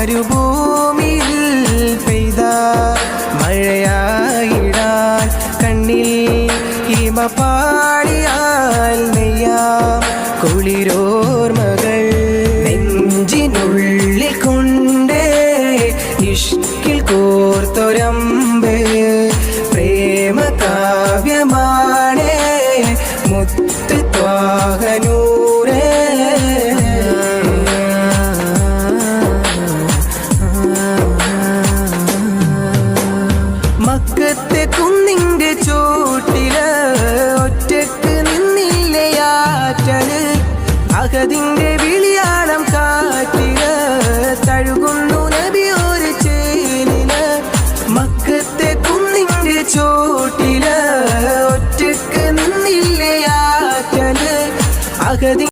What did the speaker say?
മരുഭൂമിയിൽ പെയ്ത മഴയായിടാൻ കണ്ണിൽ ഹിമപാളിയാൽ നെയ്യാം കുളിരോർമകൾ നെഞ്ചിനുള്ളിൽ കൊണ്ടേ ഇഷ്കിൽ കോർത്തൊരമ്പ് പ്രേമ കാവ്യമാണേ മുത്ത് ത്വാഹനൂരേ മക്കത്തെ കുന്നിന്റെ ചോട്ടില് ഒറ്റക്ക് നിന്നില്ലയാറ്റല് അഹദിന്റെ വിളിയാളം കാറ്റില് തഴുകുന്നു നബി ഒരു ചേലില് മക്കത്തെ കുന്നിന്റെ ചോട്ടില് ഒറ്റക്ക് നിന്നില്ലയാറ്റല് അഹദി